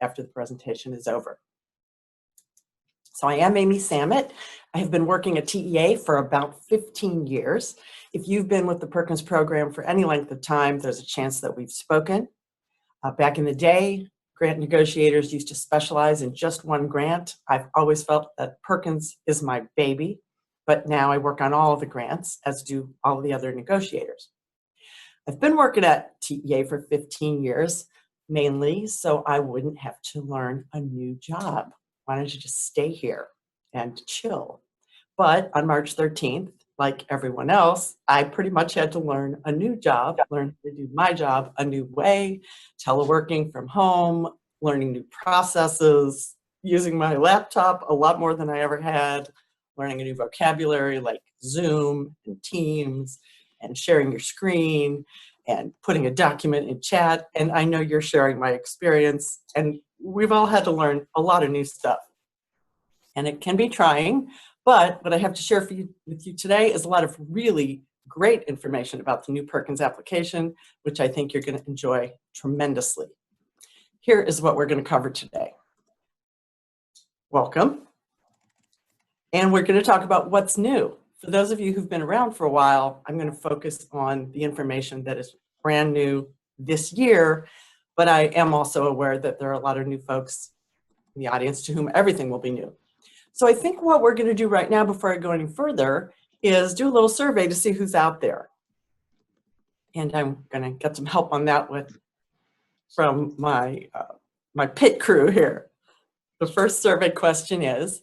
after the presentation is over. So I am Amy Samet. I have been working at TEA for about 15 years. If you've been with the Perkins program for any length of time, there's a chance that we've spoken. Back in the day, grant negotiators used to specialize in just one grant. I've always felt that Perkins is my baby, but now I work on all of the grants, as do all of the other negotiators. I've been working at TEA for 15 years, mainly so I wouldn't have to learn a new job. Why don't you just stay here and chill? But on March 13th, like everyone else, I pretty much had to learn a new job, learn how to do my job a new way, teleworking from home, learning new processes, using my laptop a lot more than I ever had, learning a new vocabulary like Zoom and Teams, and sharing your screen and putting a document in chat. And I know you're sharing my experience, and we've all had to learn a lot of new stuff. And it can be trying, but what I have to share with you today is a lot of really great information about the new Perkins application, which I think you're going to enjoy tremendously. Here is what we're going to cover today. Welcome. And we're going to talk about what's new. For those of you who've been around for a while, I'm going to focus on the information that is brand new this year, but I am also aware that there are a lot of new folks in the audience to whom everything will be new. So I think what we're going to do right now before I go any further is do a little survey to see who's out there. And I'm going to get some help on that from my pit crew here. The first survey question is,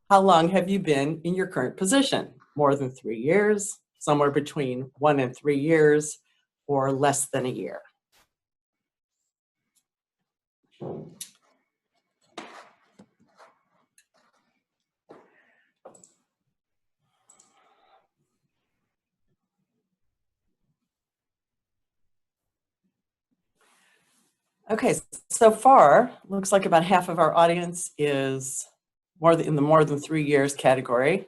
how long have you been in your current position? More than 3 years, somewhere between 1 and 3 years, or less than a year? Okay, so far, looks like about half of our audience is in the more than 3 years category,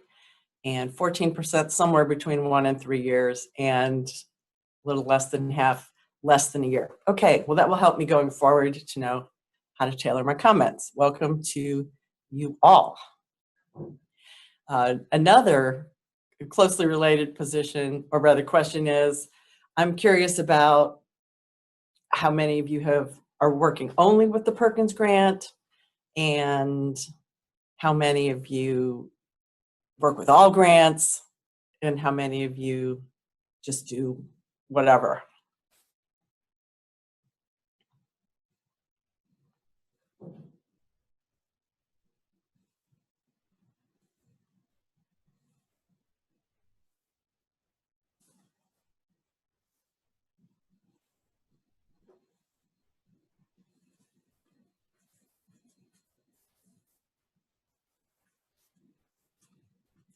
and 14% somewhere between 1 and 3 years, and a little less than half less than a year. Okay, well, that will help me going forward to know how to tailor my comments. Welcome to you all. Another closely related position, or rather question, is I'm curious about how many of you are working only with the Perkins grant, and how many of you work with all grants, and how many of you just do whatever.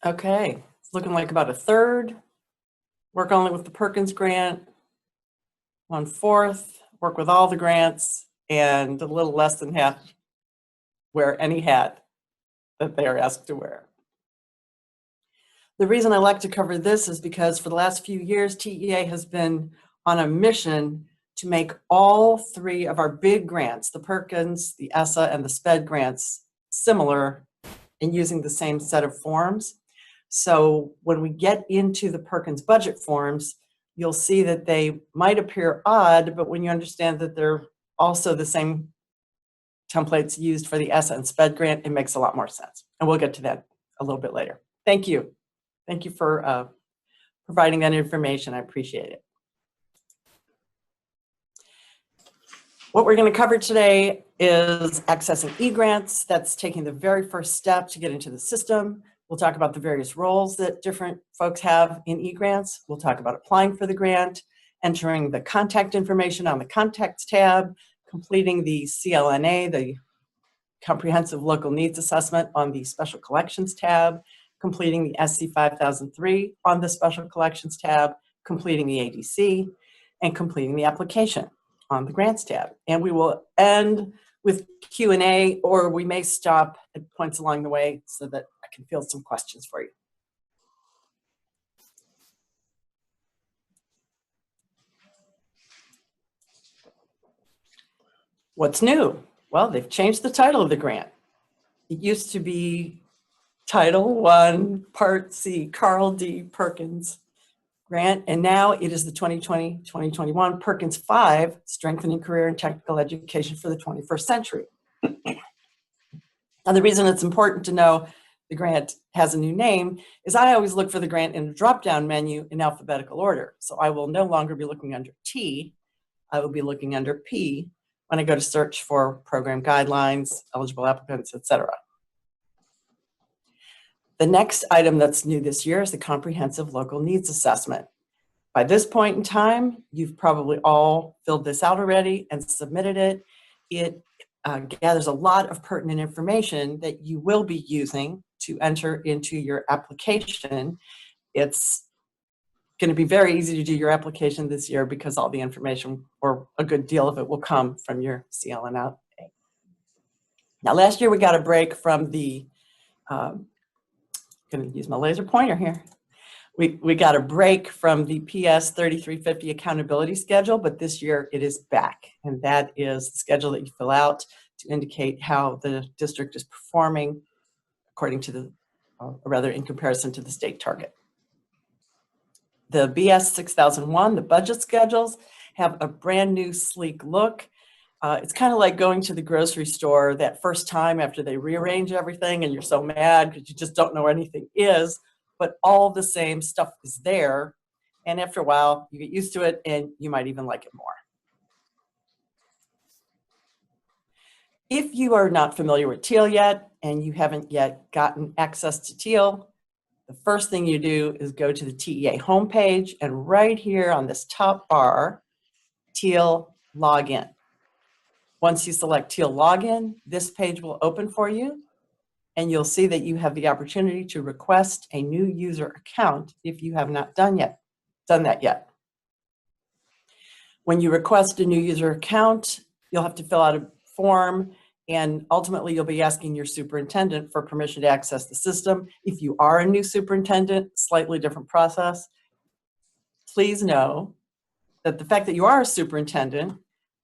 Okay, it's looking like about a third work only with the Perkins grant, 1/4 work with all the grants, and a little less than half wear any hat that they are asked to wear. The reason I like to cover this is because for the last few years, TEA has been on a mission to make all 3 of our big grants, the Perkins, the ESSA, and the SPED grants, similar in using the same set of forms. So when we get into the Perkins budget forms, you'll see that they might appear odd, but when you understand that they're also the same templates used for the ESSA and SPED grant, it makes a lot more sense. And we'll get to that a little bit later. Thank you. Thank you for providing that information. I appreciate it. What we're going to cover today is accessing eGrants. That's taking the very first step to get into the system. We'll talk about the various roles that different folks have in eGrants. We'll talk about applying for the grant, entering the contact information on the Contacts tab, completing the CLNA, the Comprehensive Local Needs Assessment, on the Special Collections tab, completing the SC 5003 on the Special Collections tab, completing the ADC, and completing the application on the Grants tab. And we will end with Q&A, or we may stop at points along the way so that I can field some questions for you. What's new? Well, they've changed the title of the grant. It used to be Title I, Part C, Carl D. Perkins grant, and now it is the 2020-2021 Perkins 5, Strengthening Career and Technical Education for the 21st Century. Now, the reason it's important to know the grant has a new name is I always look for the grant in a drop-down menu in alphabetical order. So I will no longer be looking under T, I will be looking under P when I go to search for program guidelines, eligible applicants, etc. The next item that's new this year is the Comprehensive Local Needs Assessment. By this point in time, you've probably all filled this out already and submitted it. It gathers a lot of pertinent information that you will be using to enter into your application. It's going to be very easy to do your application this year because all the information, or a good deal of it, will come from your CLN outlay. Now, last year we got a break from the, going to use my laser pointer here. We got a break from the PS 3350 accountability schedule, but this year it is back. And that is the schedule that you fill out to indicate how the district is performing according to the, or rather in comparison to the state target. The BS 6001, the budget schedules, have a brand new sleek look. It's kind of like going to the grocery store that first time after they rearrange everything and you're so mad because you just don't know where anything is, but all the same stuff is there. And after a while, you get used to it and you might even like it more. If you are not familiar with Teal yet and you haven't yet gotten access to Teal, the first thing you do is go to the TEA homepage, and right here on this top bar, Teal Login. Once you select Teal Login, this page will open for you, and you'll see that you have the opportunity to request a new user account if you have not done that yet. When you request a new user account, you'll have to fill out a form, and ultimately you'll be asking your superintendent for permission to access the system. If you are a new superintendent, slightly different process. Please know that the fact that you are a superintendent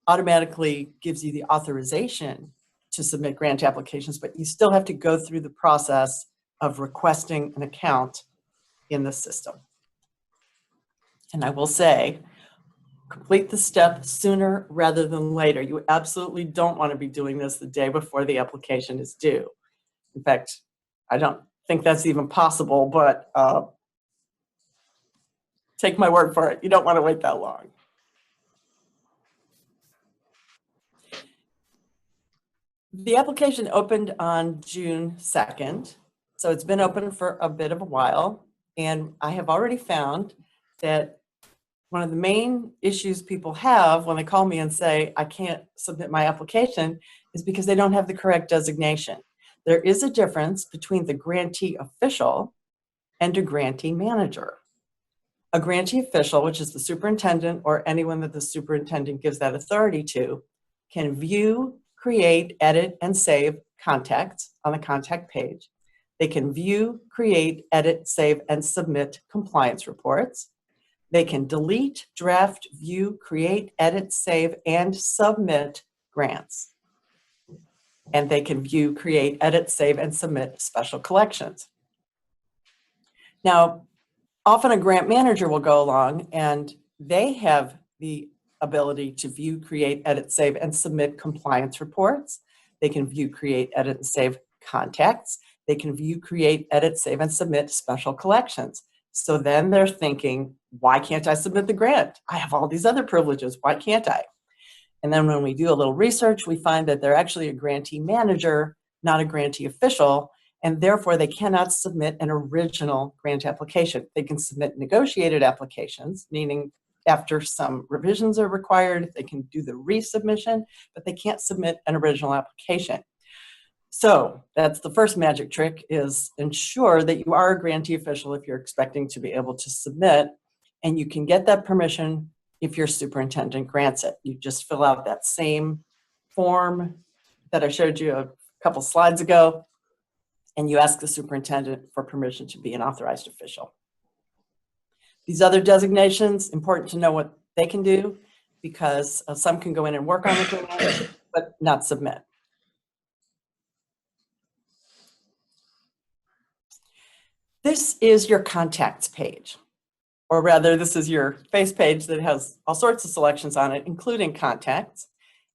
automatically gives you the authorization to submit grant applications, but you still have to go through the process of requesting an account in the system. And I will say, complete the step sooner rather than later. You absolutely don't want to be doing this the day before the application is due. In fact, I don't think that's even possible, but take my word for it. You don't want to wait that long. The application opened on June 2nd, so it's been open for a bit of a while, and I have already found that one of the main issues people have when they call me and say, I can't submit my application, is because they don't have the correct designation. There is a difference between the grantee official and a grantee manager. A grantee official, which is the superintendent or anyone that the superintendent gives that authority to, can view, create, edit, and save contacts on the contact page. They can view, create, edit, save, and submit compliance reports. They can delete, draft, view, create, edit, save, and submit grants. And they can view, create, edit, save, and submit special collections. Now, often a grant manager will go along and they have the ability to view, create, edit, save, and submit compliance reports. They can view, create, edit, and save contacts. They can view, create, edit, save, and submit special collections. So then they're thinking, why can't I submit the grant? I have all these other privileges. Why can't I? And then when we do a little research, we find that they're actually a grantee manager, not a grantee official, and therefore they cannot submit an original grant application. They can submit negotiated applications, meaning after some revisions are required, they can do the resubmission, but they can't submit an original application. So that's the first magic trick, is ensure that you are a grantee official if you're expecting to be able to submit, and you can get that permission if your superintendent grants it. You just fill out that same form that I showed you a couple slides ago, and you ask the superintendent for permission to be an authorized official. These other designations, important to know what they can do, because some can go in and work on the grant, but not submit. This is your contacts page, or rather this is your face page that has all sorts of selections on it, including contacts.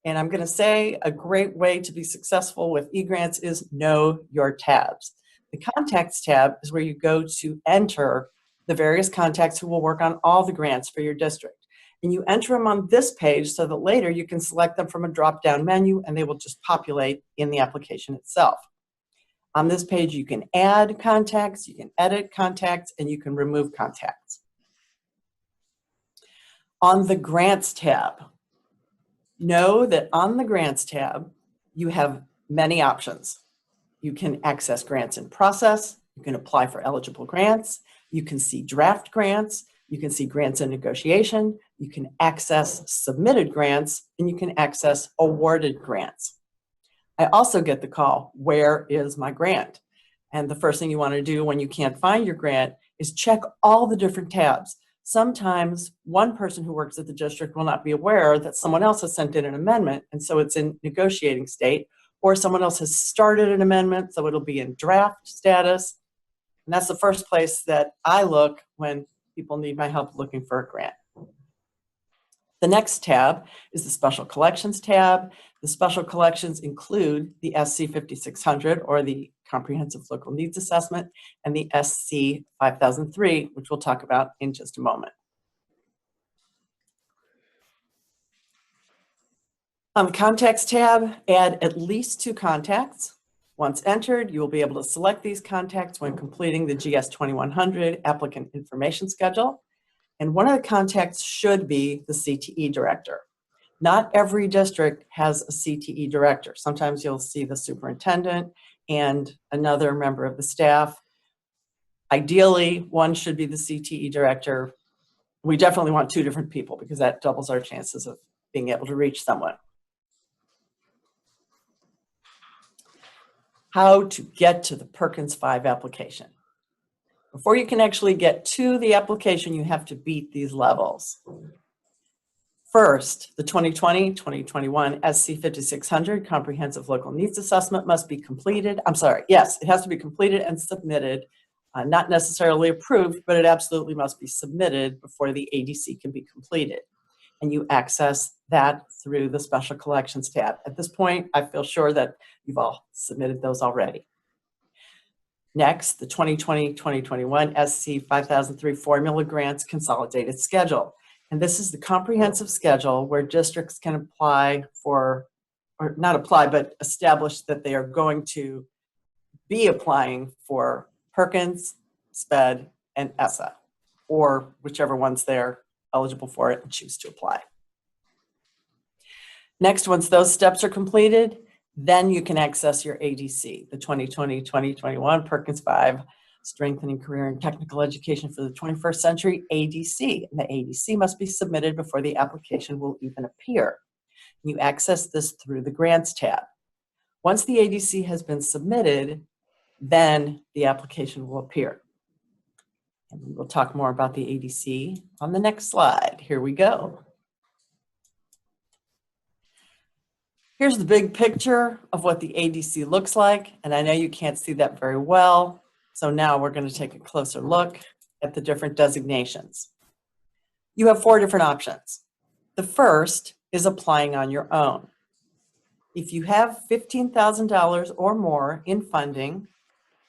And I'm going to say a great way to be successful with eGrants is know your tabs. The contacts tab is where you go to enter the various contacts who will work on all the grants for your district. And you enter them on this page so that later you can select them from a drop-down menu and they will just populate in the application itself. On this page, you can add contacts, you can edit contacts, and you can remove contacts. On the Grants tab, know that on the Grants tab, you have many options. You can access grants in process, you can apply for eligible grants, you can see draft grants, you can see grants in negotiation, you can access submitted grants, and you can access awarded grants. I also get the call, where is my grant? And the first thing you want to do when you can't find your grant is check all the different tabs. Sometimes one person who works at the district will not be aware that someone else has sent in an amendment, and so it's in negotiating state, or someone else has started an amendment, so it'll be in draft status. And that's the first place that I look when people need my help looking for a grant. The next tab is the Special Collections tab. The Special Collections include the SC 5600, or the Comprehensive Local Needs Assessment, and the SC 5003, which we'll talk about in just a moment. On the Contacts tab, add at least 2 contacts. Once entered, you will be able to select these contacts when completing the GS 2100 Applicant Information Schedule. And one of the contacts should be the CTE director. Not every district has a CTE director. Sometimes you'll see the superintendent and another member of the staff. Ideally, one should be the CTE director. We definitely want 2 different people because that doubles our chances of being able to reach someone. How to get to the Perkins 5 application. Before you can actually get to the application, you have to beat these levels. First, the 2020-2021 SC 5600 Comprehensive Local Needs Assessment must be completed. Yes, it has to be completed and submitted, not necessarily approved, but it absolutely must be submitted before the ADC can be completed. And you access that through the Special Collections tab. At this point, I feel sure that you've all submitted those already. Next, the 2020-2021 SC 5003 Formula Grants Consolidated Schedule. And this is the comprehensive schedule where districts can apply for, or not apply, but establish that they are going to be applying for Perkins, SPED, and ESSA, or whichever ones they're eligible for it and choose to apply. Next, once those steps are completed, then you can access your ADC, the 2020-2021 Perkins 5 Strengthening Career and Technical Education for the 21st Century ADC. And the ADC must be submitted before the application will even appear. You access this through the Grants tab. Once the ADC has been submitted, then the application will appear. And we'll talk more about the ADC on the next slide. Here we go. Here's the big picture of what the ADC looks like, and I know you can't see that very well, so now we're going to take a closer look at the different designations. You have 4 different options. The first is applying on your own. If you have $15,000 or more in funding,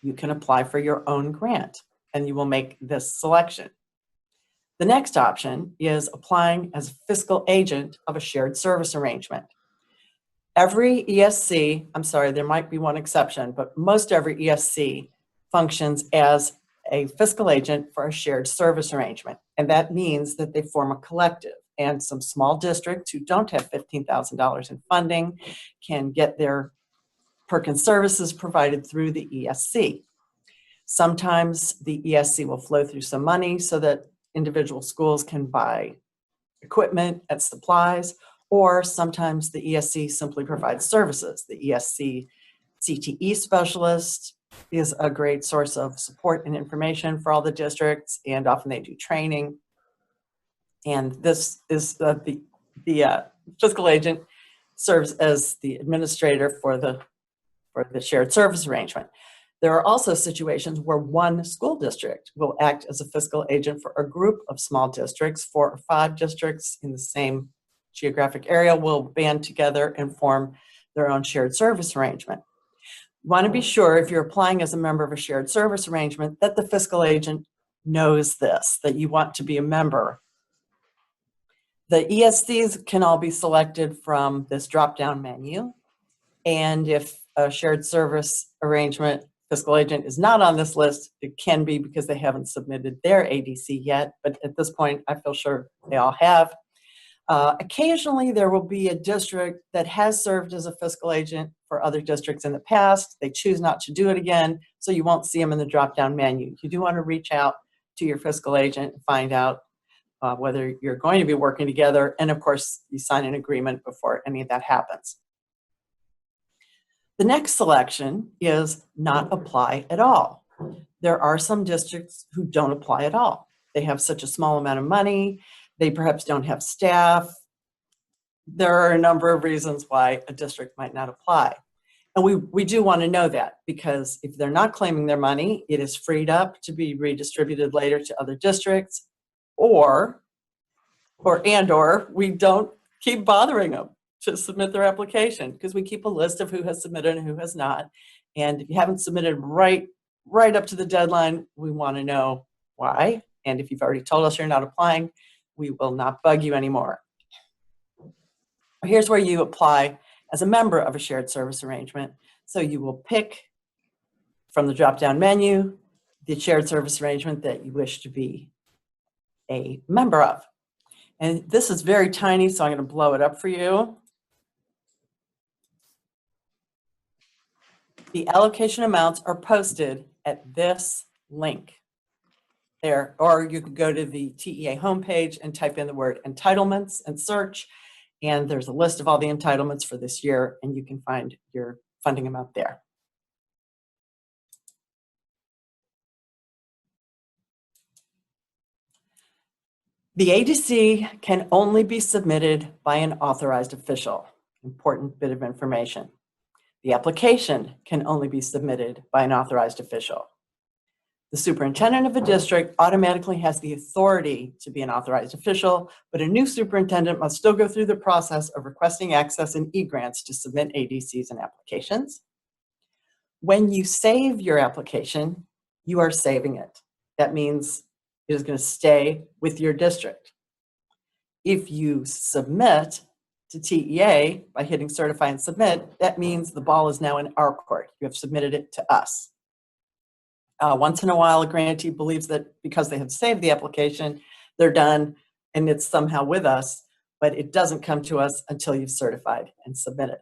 you can apply for your own grant, and you will make this selection. The next option is applying as a fiscal agent of a shared service arrangement. Every ESC, I'm sorry, there might be one exception, but most every ESC functions as a fiscal agent for a shared service arrangement. And that means that they form a collective. And some small districts who don't have $15,000 in funding can get their Perkins services provided through the ESC. Sometimes the ESC will flow through some money so that individual schools can buy equipment and supplies, or sometimes the ESC simply provides services. The ESC CTE specialist is a great source of support and information for all the districts, and often they do training. And this is the fiscal agent serves as the administrator for the shared service arrangement. There are also situations where one school district will act as a fiscal agent for a group of small districts. 4 or 5 districts in the same geographic area will band together and form their own shared service arrangement. You want to be sure, if you're applying as a member of a shared service arrangement, that the fiscal agent knows this, that you want to be a member. The ESCs can all be selected from this drop-down menu. And if a shared service arrangement fiscal agent is not on this list, it can be because they haven't submitted their ADC yet, but at this point, I feel sure they all have. Occasionally, there will be a district that has served as a fiscal agent for other districts in the past. They choose not to do it again, so you won't see them in the drop-down menu. You do want to reach out to your fiscal agent and find out whether you're going to be working together, and of course, you sign an agreement before any of that happens. The next selection is not apply at all. There are some districts who don't apply at all. They have such a small amount of money, they perhaps don't have staff. There are a number of reasons why a district might not apply. And we do want to know that, because if they're not claiming their money, it is freed up to be redistributed later to other districts, or we don't keep bothering them to submit their application, because we keep a list of who has submitted and who has not. And if you haven't submitted right up to the deadline, we want to know why. And if you've already told us you're not applying, we will not bug you anymore. Here's where you apply as a member of a shared service arrangement. So you will pick from the drop-down menu the shared service arrangement that you wish to be a member of. And this is very tiny, so I'm going to blow it up for you. The allocation amounts are posted at this link there, or you could go to the TEA homepage and type in the word entitlements and search, and there's a list of all the entitlements for this year, and you can find your funding amount there. The ADC can only be submitted by an authorized official. Important bit of information. The application can only be submitted by an authorized official. The superintendent of a district automatically has the authority to be an authorized official, but a new superintendent must still go through the process of requesting access in eGrants to submit ADCs and applications. When you save your application, you are saving it. That means it is going to stay with your district. If you submit to TEA by hitting certify and submit, that means the ball is now in our court. You have submitted it to us. Once in a while, a grantee believes that because they have saved the application, they're done and it's somehow with us, but it doesn't come to us until you've certified and submitted.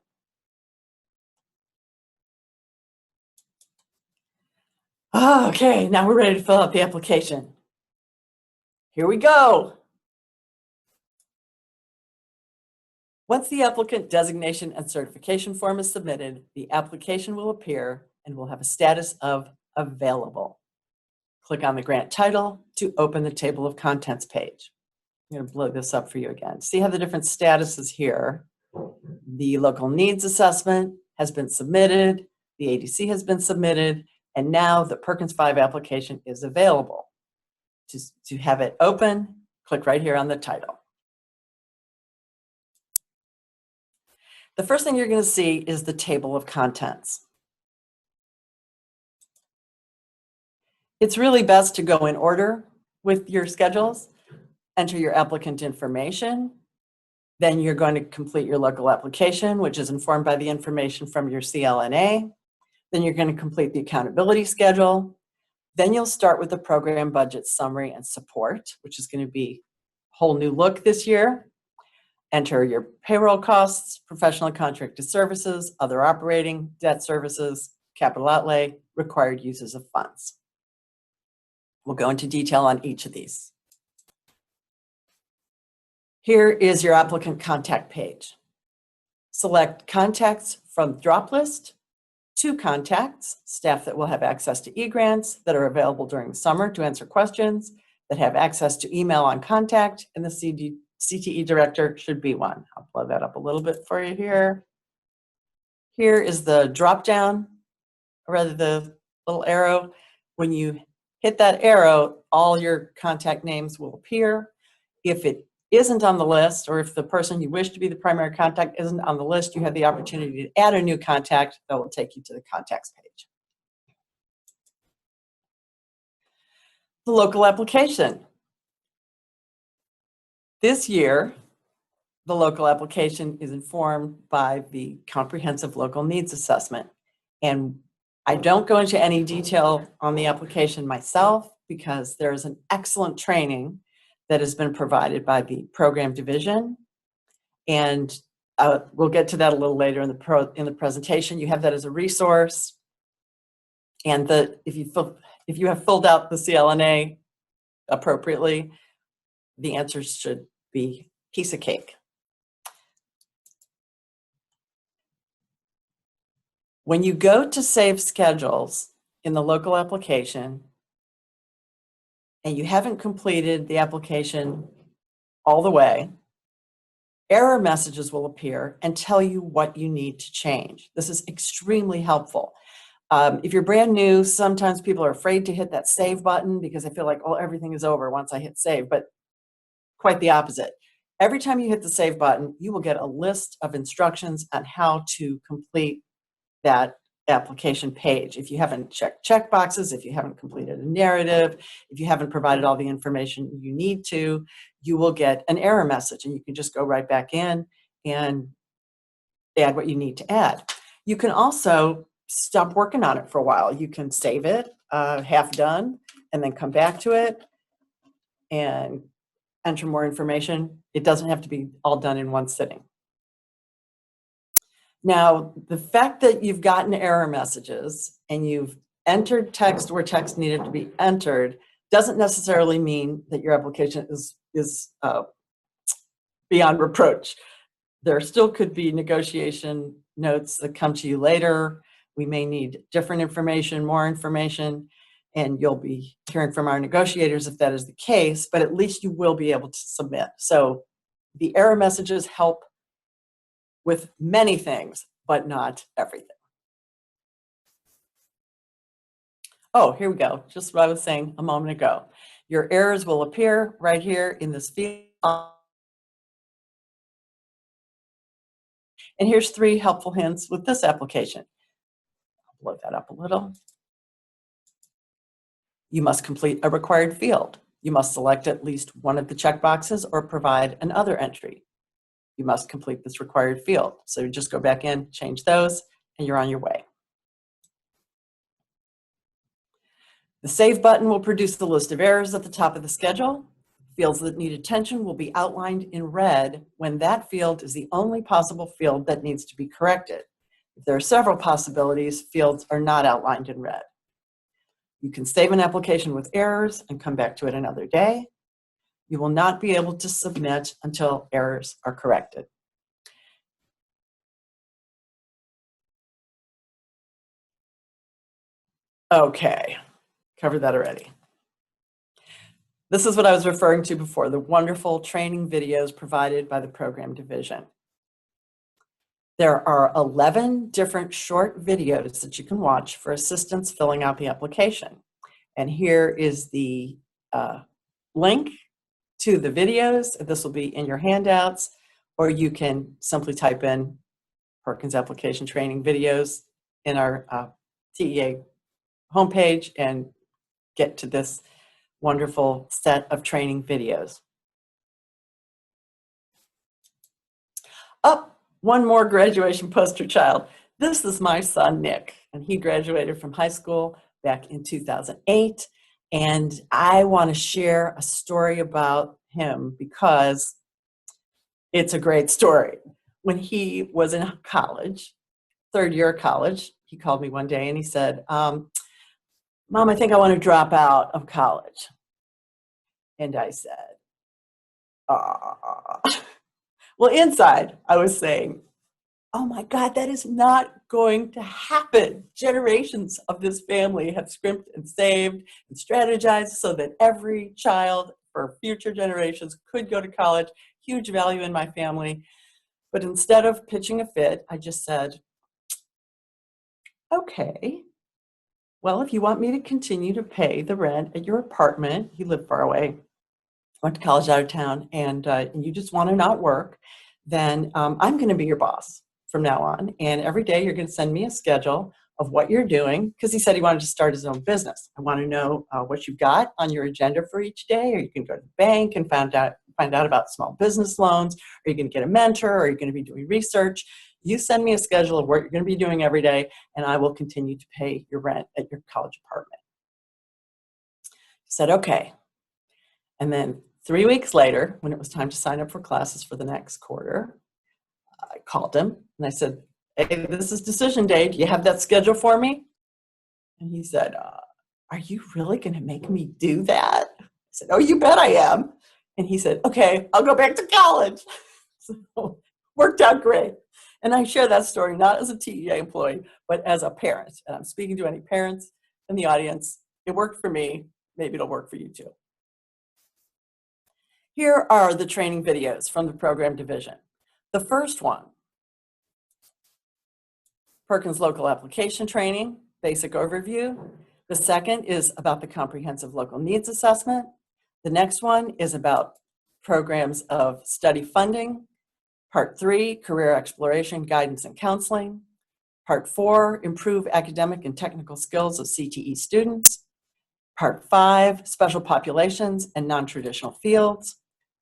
Okay, now we're ready to fill out the application. Here we go. Once the applicant designation and certification form is submitted, the application will appear and will have a status of available. Click on the grant title to open the table of contents page. I'm going to blow this up for you again. See how the different statuses here. The local needs assessment has been submitted, the ADC has been submitted, and now the Perkins 5 application is available. To have it open, click right here on the title. The first thing you're going to see is the table of contents. It's really best to go in order with your schedules. Enter your applicant information. Then you're going to complete your local application, which is informed by the information from your CLNA. Then you're going to complete the accountability schedule. Then you'll start with the program budget summary and support, which is going to be a whole new look this year. Enter your payroll costs, professional and contracted services, other operating, debt services, capital outlay, required uses of funds. We'll go into detail on each of these. Here is your applicant contact page. Select contacts from drop list, 2 contacts, staff that will have access to eGrants that are available during the summer to answer questions, that have access to email on contact, and the CTE director should be one. I'll blow that up a little bit for you here. Here is the drop down, or rather the little arrow. When you hit that arrow, all your contact names will appear. If it isn't on the list, or if the person you wish to be the primary contact isn't on the list, you have the opportunity to add a new contact that will take you to the contacts page. The local application. This year, the local application is informed by the Comprehensive Local Needs Assessment. And I don't go into any detail on the application myself because there's an excellent training that has been provided by the program division. And we'll get to that a little later in the presentation. You have that as a resource. And if you have filled out the CLNA appropriately, the answers should be piece of cake. When you go to save schedules in the local application and you haven't completed the application all the way, error messages will appear and tell you what you need to change. This is extremely helpful. If you're brand new, sometimes people are afraid to hit that save button because they feel like, oh, everything is over once I hit save, but quite the opposite. Every time you hit the save button, you will get a list of instructions on how to complete that application page. If you haven't checked checkboxes, if you haven't completed a narrative, if you haven't provided all the information you need to, you will get an error message and you can just go right back in and add what you need to add. You can also stop working on it for a while. You can save it half done and then come back to it and enter more information. It doesn't have to be all done in one sitting. Now, the fact that you've gotten error messages and you've entered text where text needed to be entered doesn't necessarily mean that your application is beyond reproach. There still could be negotiation notes that come to you later. We may need different information, more information, and you'll be hearing from our negotiators if that is the case, but at least you will be able to submit. So the error messages help with many things, but not everything. Oh, here we go. Just what I was saying a moment ago. Your errors will appear right here in this field. And here's 3 helpful hints with this application. I'll blow that up a little. You must complete a required field. You must select at least one of the checkboxes or provide another entry. You must complete this required field. So you just go back in, change those, and you're on your way. The Save button will produce the list of errors at the top of the schedule. Fields that need attention will be outlined in red when that field is the only possible field that needs to be corrected. If there are several possibilities, fields are not outlined in red. You can save an application with errors and come back to it another day. You will not be able to submit until errors are corrected. Okay, covered that already. This is what I was referring to before, the wonderful training videos provided by the program division. There are 11 different short videos that you can watch for assistance filling out the application. And here is the link to the videos. This will be in your handouts, or you can simply type in Perkins application training videos in our TEA homepage and get to this wonderful set of training videos. Oh, one more graduation poster child. This is my son, Nick, and he graduated from high school back in 2008. And I want to share a story about him because it's a great story. When he was in college, third year of college, he called me one day and he said, Mom, I think I want to drop out of college. And I said, well, inside I was saying, oh my God, that is not going to happen. Generations of this family have scrimped and saved and strategized so that every child for future generations could go to college. Huge value in my family. But instead of pitching a fit, I just said, okay, Well, if you want me to continue to pay the rent at your apartment, you live far away, went to college out of town, and you just want to not work, then I'm going to be your boss from now on. And every day you're going to send me a schedule of what you're doing, because he said he wanted to start his own business. I want to know what you've got on your agenda for each day, or you can go to the bank and find out about small business loans, or you can get a mentor, or you're going to be doing research. You send me a schedule of what you're going to be doing every day, and I will continue to pay your rent at your college apartment. He said, okay. And then 3 weeks later, when it was time to sign up for classes for the next quarter, I called him and I said, hey, this is decision day. Do you have that schedule for me? And he said, are you really going to make me do that? I said, oh, you bet I am. And he said, okay, I'll go back to college. So worked out great. And I share that story not as a TEA employee, but as a parent. And I'm speaking to any parents in the audience. It worked for me. Maybe it'll work for you too. Here are the training videos from the program division. The first one, Perkins Local Application Training, basic overview. The second is about the Comprehensive Local Needs Assessment. The next one is about programs of study funding. Part 3, Career Exploration, Guidance and Counseling. Part 4, Improve Academic and Technical Skills of CTE Students. Part 5, Special Populations and Non-Traditional Fields.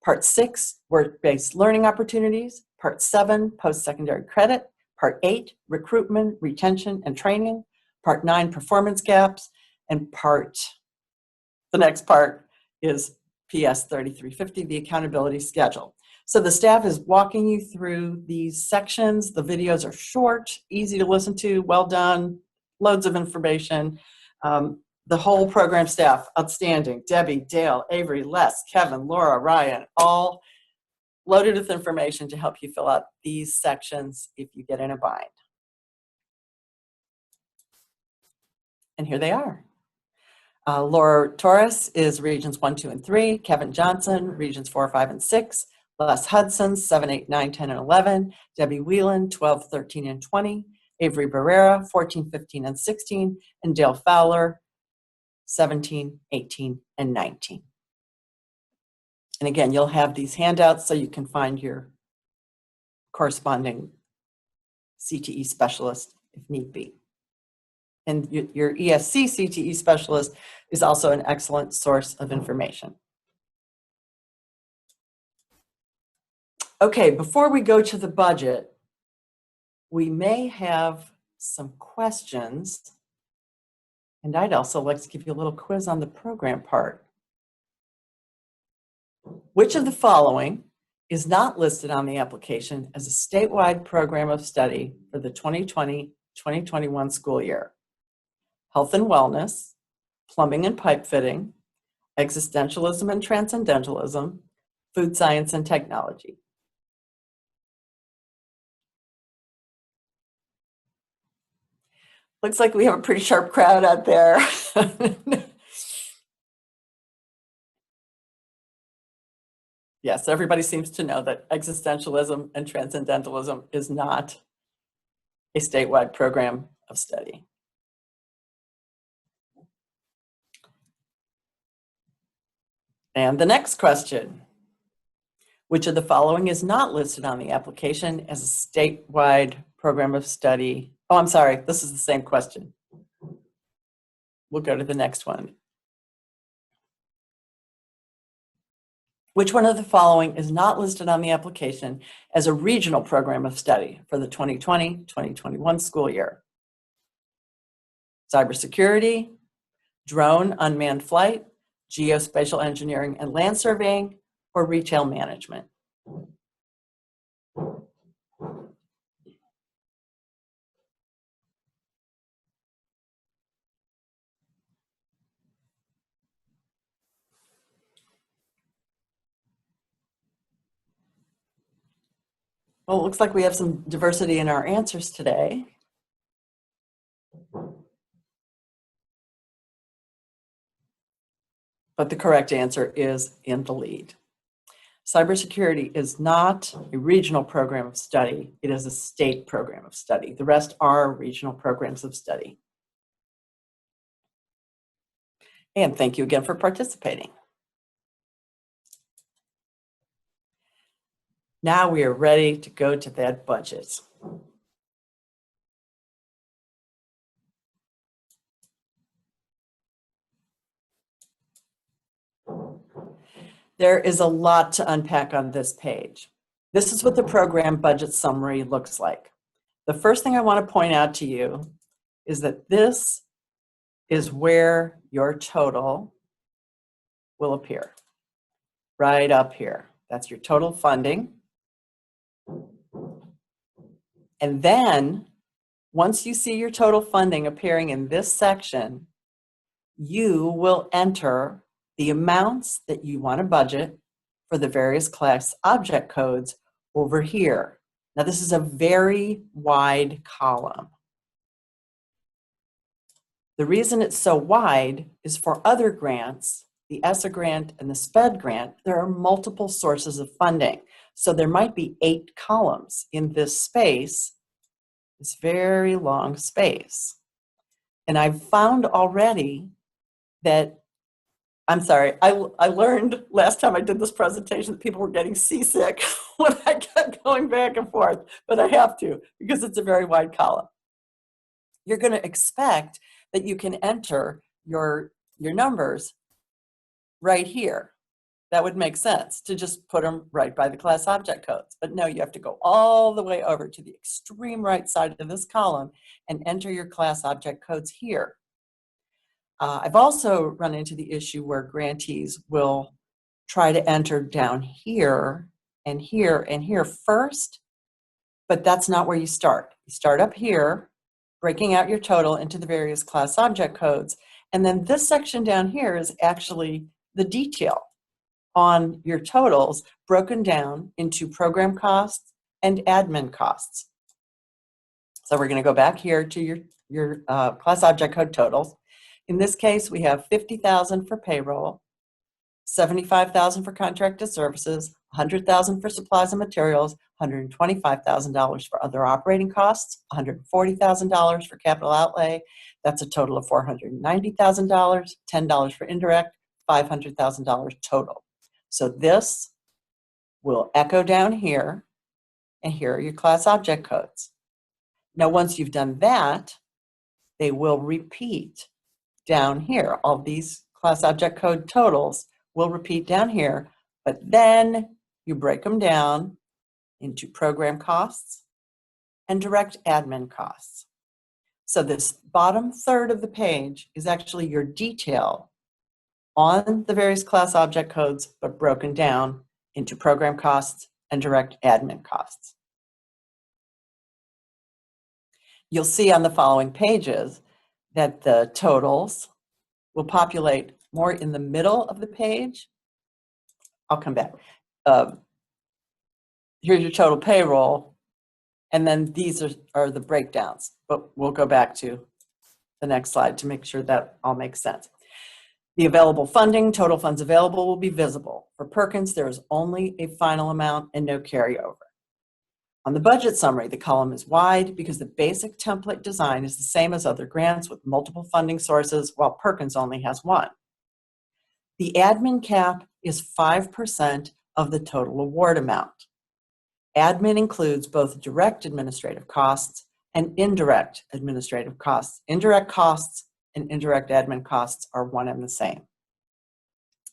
Part 6, Work-Based Learning Opportunities. Part 7, Post-Secondary Credit. Part 8, Recruitment, Retention, and Training. Part 9, Performance Gaps. And the next part is PS 3350, the Accountability Schedule. So the staff is walking you through these sections. The videos are short, easy to listen to, well done, loads of information. The whole program staff, outstanding. Debbie, Dale, Avery, Les, Kevin, Laura, Ryan, all loaded with information to help you fill out these sections if you get in a bind. And here they are. Laura Torres is Regions 1, 2, and 3. Kevin Johnson, Regions 4, 5, and 6. Les Hudson, 7, 8, 9, 10, and 11. Debbie Whelan, 12, 13, and 20. Avery Barrera, 14, 15, and 16. And Dale Fowler, 17, 18, and 19. And again, you'll have these handouts so you can find your corresponding CTE specialist if need be. And your ESC CTE specialist is also an excellent source of information. Okay, before we go to the budget, we may have some questions. And I'd also like to give you a little quiz on the program part. Which of the following is not listed on the application as a statewide program of study for the 2020-2021 school year? Health and wellness, plumbing and pipe fitting, existentialism and transcendentalism, food science and technology. Looks like we have a pretty sharp crowd out there. Yes, everybody seems to know that existentialism and transcendentalism is not a statewide program of study. And the next question, which of the following is not listed on the application as a statewide program of study? Oh, I'm sorry, this is the same question. We'll go to the next one. Which one of the following is not listed on the application as a regional program of study for the 2020-2021 school year? Cybersecurity, drone unmanned flight, geospatial engineering and land surveying, or retail management? Well, it looks like we have some diversity in our answers today. But the correct answer is in the lead. Cybersecurity is not a regional program of study. It is a state program of study. The rest are regional programs of study. And thank you again for participating. Now we are ready to go to that budget. There is a lot to unpack on this page. This is what the program budget summary looks like. The first thing I want to point out to you is that this is where your total will appear, right up here. That's your total funding. And then, once you see your total funding appearing in this section, you will enter the amounts that you want to budget for the various class object codes over here. Now, this is a very wide column. The reason it's so wide is for other grants, the ESSA grant and the SPED grant, there are multiple sources of funding. So there might be 8 columns in this space, this very long space. And I've found already that, I'm sorry, I learned last time I did this presentation that people were getting seasick when I kept going back and forth, but I have to because it's a very wide column. You're going to expect that you can enter your numbers right here. That would make sense to just put them right by the class object codes. But no, you have to go all the way over to the extreme right side of this column and enter your class object codes here. I've also run into the issue where grantees will try to enter down here and here and here first, but that's not where you start. You start up here, breaking out your total into the various class object codes, and then this section down here is actually the detail on your totals broken down into program costs and admin costs. So we're going to go back here to your class object code totals. In this case, we have $50,000 for payroll, $75,000 for contracted services, $100,000 for supplies and materials, $125,000 for other operating costs, $140,000 for capital outlay. That's a total of $490,000, $10 for indirect, $500,000 total. So this will echo down here, and here are your class object codes. Now, once you've done that, they will repeat down here. All these class object code totals will repeat down here, but then you break them down into program costs and direct admin costs. So this bottom third of the page is actually your detail on the various class object codes, but broken down into program costs and direct admin costs. You'll see on the following pages that the totals will populate more in the middle of the page. I'll come back. Here's your total payroll, and then these are the breakdowns, but we'll go back to the next slide to make sure that all makes sense. The available funding, total funds available, will be visible. For Perkins, there is only a final amount and no carryover. On the budget summary, the column is wide because the basic template design is the same as other grants with multiple funding sources, while Perkins only has one. The admin cap is 5% of the total award amount. Admin includes both direct administrative costs and indirect administrative costs. Indirect costs and indirect admin costs are one and the same.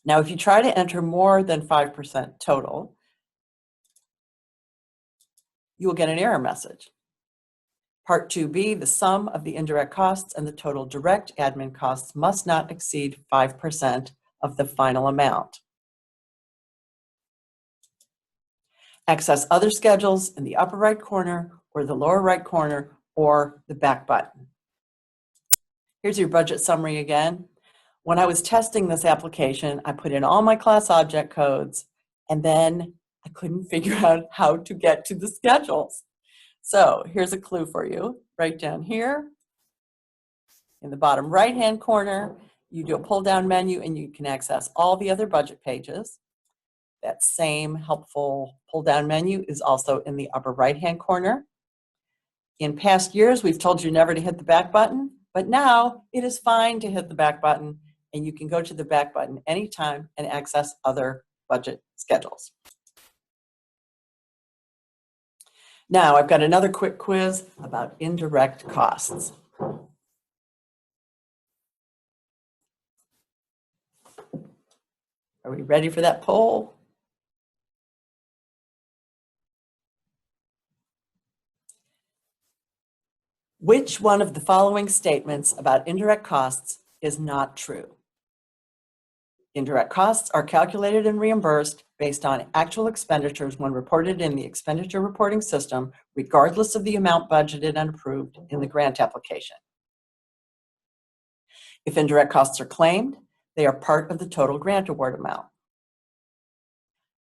Now, if you try to enter more than 5% total, you will get an error message. Part 2B, the sum of the indirect costs and the total direct admin costs must not exceed 5% of the final amount. Access other schedules in the upper right corner or the lower right corner or the back button. Here's your budget summary again. When I was testing this application, I put in all my class object codes, and then I couldn't figure out how to get to the schedules. So here's a clue for you. Right down here in the bottom right-hand corner, you do a pull-down menu and you can access all the other budget pages. That same helpful pull-down menu is also in the upper right-hand corner. In past years, we've told you never to hit the back button, but now it is fine to hit the back button and you can go to the back button anytime and access other budget schedules. Now, I've got another quick quiz about indirect costs. Are we ready for that poll? Which one of the following statements about indirect costs is not true? Indirect costs are calculated and reimbursed based on actual expenditures when reported in the expenditure reporting system, regardless of the amount budgeted and approved in the grant application. If indirect costs are claimed, they are part of the total grant award amount.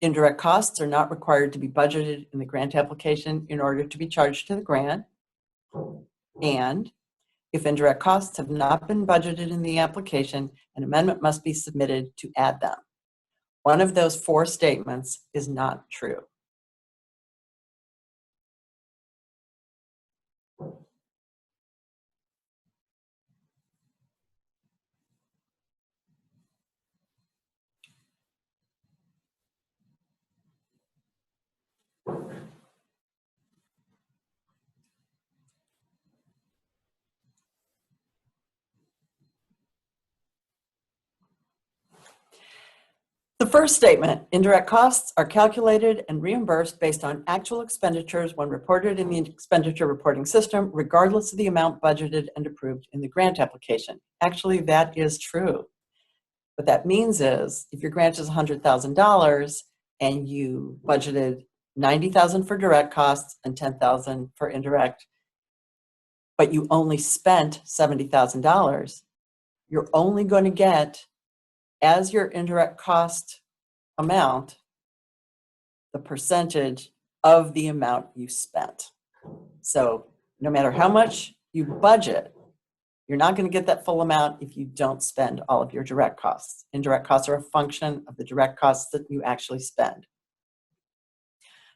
Indirect costs are not required to be budgeted in the grant application in order to be charged to the grant. And if indirect costs have not been budgeted in the application, an amendment must be submitted to add them. One of those four statements is not true. The first statement, indirect costs are calculated and reimbursed based on actual expenditures when reported in the expenditure reporting system, regardless of the amount budgeted and approved in the grant application. Actually, that is true. What that means is if your grant is $100,000 and you budgeted $90,000 for direct costs and $10,000 for indirect, but you only spent $70,000, you're only going to get, as your indirect cost amount, the percentage of the amount you spent. So no matter how much you budget, you're not going to get that full amount if you don't spend all of your direct costs. Indirect costs are a function of the direct costs that you actually spend.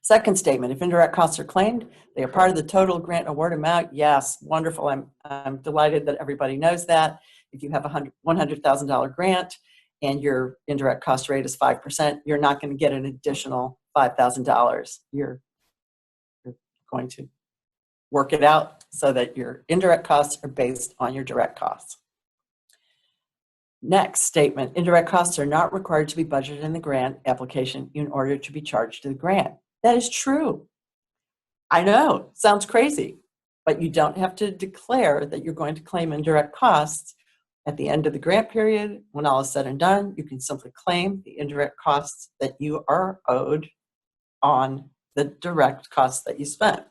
Second statement, if indirect costs are claimed, they are part of the total grant award amount. Yes, wonderful. I'm delighted that everybody knows that. If you have a $100,000 grant, and your indirect cost rate is 5%, you're not going to get an additional $5,000. You're going to work it out so that your indirect costs are based on your direct costs. Next statement, indirect costs are not required to be budgeted in the grant application in order to be charged to the grant. That is true. I know, sounds crazy, but you don't have to declare that you're going to claim indirect costs. At the end of the grant period, when all is said and done, you can simply claim the indirect costs that you are owed on the direct costs that you spent.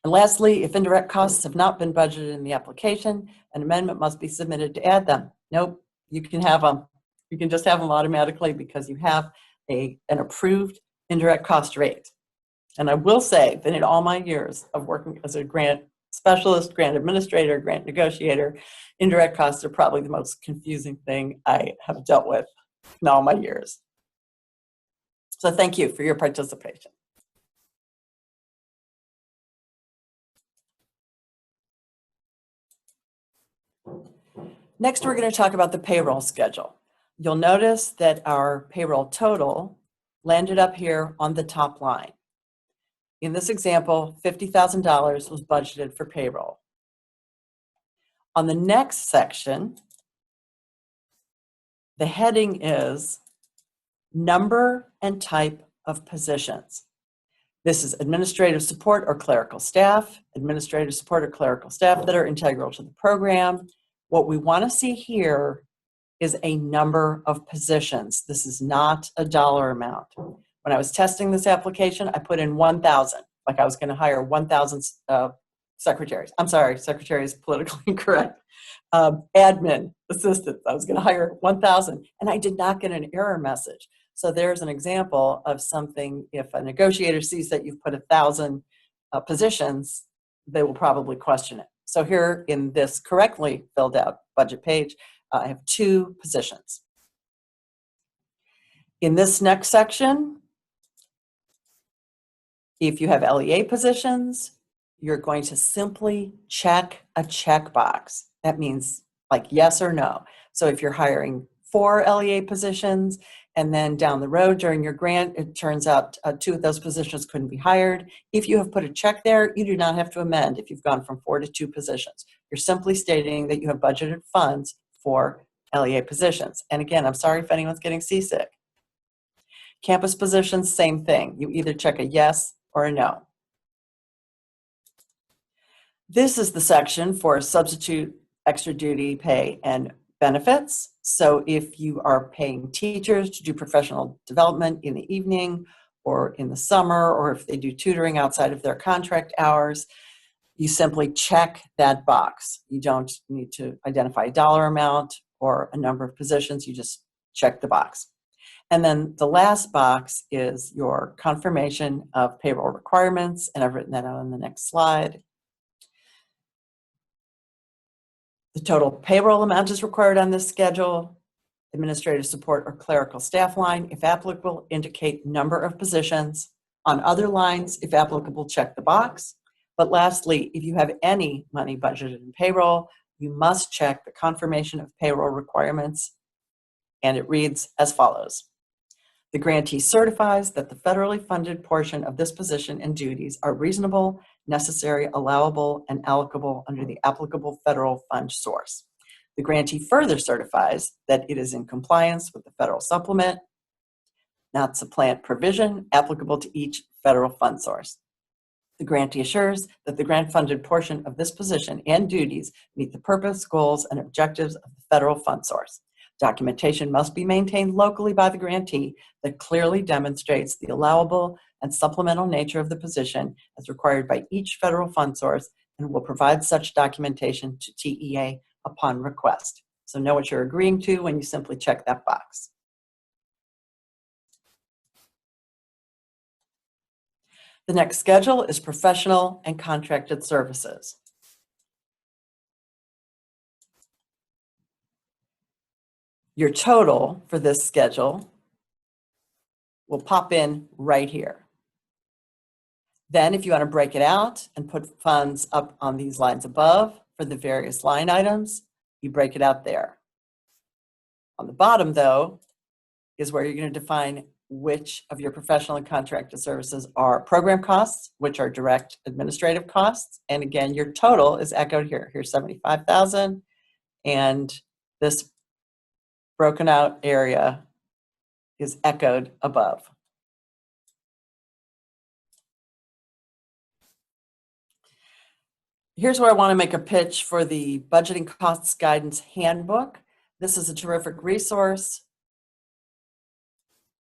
And lastly, if indirect costs have not been budgeted in the application, an amendment must be submitted to add them. Nope, you can have them. You can just have them automatically because you have an approved indirect cost rate. And I will say that in all my years of working as a grant specialist, grant administrator, grant negotiator, indirect costs are probably the most confusing thing I have dealt with in all my years. So thank you for your participation. Next, we're going to talk about the payroll schedule. You'll notice that our payroll total landed up here on the top line. In this example, $50,000 was budgeted for payroll. On the next section, the heading is number and type of positions. This is administrative support or clerical staff, administrative support or clerical staff that are integral to the program. What we want to see here is a number of positions. This is not a dollar amount. When I was testing this application, I put in 1,000, like I was going to hire 1,000 secretaries. I'm sorry, secretary is politically incorrect. Admin assistants, I was going to hire 1,000, and I did not get an error message. So there's an example of something, if a negotiator sees that you've put 1,000 positions, they will probably question it. So here in this correctly filled out budget page, I have 2 positions. In this next section, if you have LEA positions, you're going to simply check a checkbox. That means, like yes or no. So if you're hiring 4 LEA positions, and then down the road during your grant, it turns out 2 of those positions couldn't be hired. If you have put a check there, you do not have to amend if you've gone from 4 to 2 positions. You're simply stating that you have budgeted funds for LEA positions. And again, I'm sorry if anyone's getting seasick. Campus positions, same thing. You either check a yes or a no. This is the section for substitute extra duty pay and benefits. So if you are paying teachers to do professional development in the evening or in the summer, or if they do tutoring outside of their contract hours, you simply check that box. You don't need to identify a dollar amount or a number of positions. You just check the box. And then the last box is your confirmation of payroll requirements, and I've written that out on the next slide. The total payroll amount is required on this schedule. Administrative support or clerical staff line, if applicable, indicate number of positions. On other lines, if applicable, check the box. But lastly, if you have any money budgeted in payroll, you must check the confirmation of payroll requirements, and it reads as follows. The grantee certifies that the federally funded portion of this position and duties are reasonable, necessary, allowable, and allocable under the applicable federal fund source. The grantee further certifies that it is in compliance with the federal supplement, not supplant provision, applicable to each federal fund source. The grantee assures that the grant-funded portion of this position and duties meet the purpose, goals, and objectives of the federal fund source. Documentation must be maintained locally by the grantee that clearly demonstrates the allowable and supplemental nature of the position as required by each federal fund source, and will provide such documentation to TEA upon request. So know what you're agreeing to when you simply check that box. The next schedule is professional and contracted services. Your total for this schedule will pop in right here. Then if you want to break it out and put funds up on these lines above for the various line items, you break it out there. On the bottom, though, is where you're going to define which of your professional and contracted services are program costs, which are direct administrative costs. And again, your total is echoed here. Here's $75,000, and this broken out area is echoed above. Here's where I want to make a pitch for the Budgeting Costs Guidance Handbook. This is a terrific resource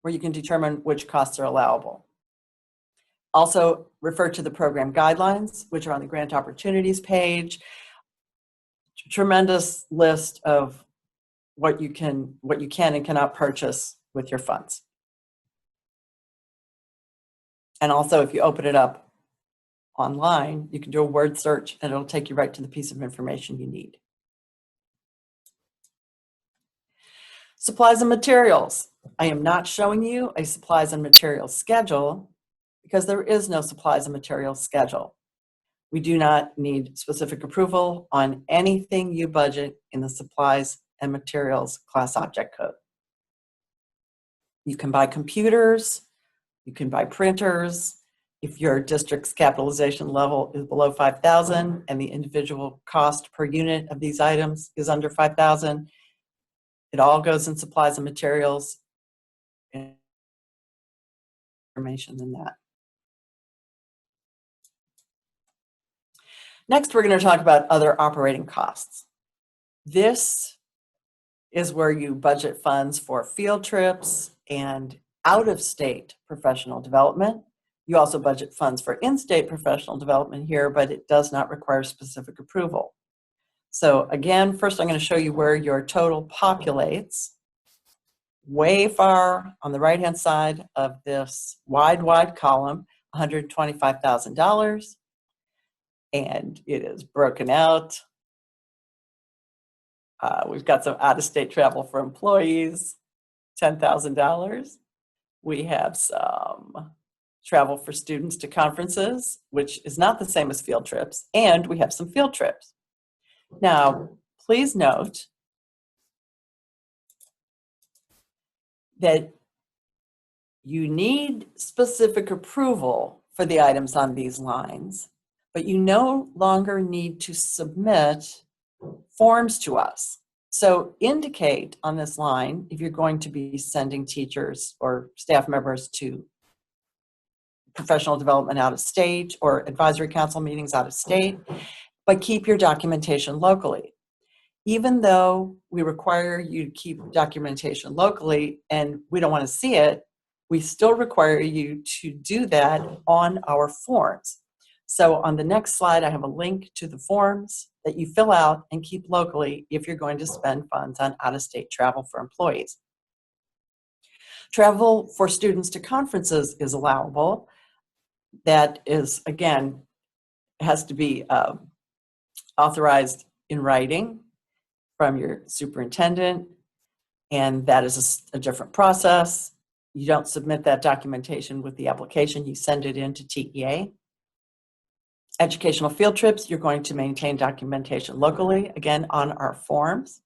where you can determine which costs are allowable. Also refer to the program guidelines, which are on the grant opportunities page. Tremendous list of what you can and cannot purchase with your funds. And also, if you open it up online, you can do a word search and it'll take you right to the piece of information you need. Supplies and materials. I am not showing you a supplies and materials schedule because there is no supplies and materials schedule. We do not need specific approval on anything you budget in the supplies and materials class object code. You can buy computers, you can buy printers. If your district's capitalization level is below 5,000 and the individual cost per unit of these items is under 5,000, it all goes in supplies and materials. Information than that. Next, we're going to talk about other operating costs. This is where you budget funds for field trips and out-of-state professional development. You also budget funds for in-state professional development here, but it does not require specific approval. So again, first I'm going to show you where your total populates. Way far on the right-hand side of this wide column, $125,000. And it is broken out. We've got some out-of-state travel for employees, $10,000. We have some travel for students to conferences, which is not the same as field trips, and we have some field trips. Now, please note that you need specific approval for the items on these lines, but you no longer need to submit forms to us. So indicate on this line if you're going to be sending teachers or staff members to professional development out of state or advisory council meetings out of state, but keep your documentation locally. Even though we require you to keep documentation locally and we don't want to see it, we still require you to do that on our forms. So on the next slide, I have a link to the forms that you fill out and keep locally if you're going to spend funds on out-of-state travel for employees. Travel for students to conferences is allowable. That is, again, has to be authorized in writing from your superintendent, and that is a different process. You don't submit that documentation with the application, you send it in to TEA. Educational field trips, you're going to maintain documentation locally, again, on our forms,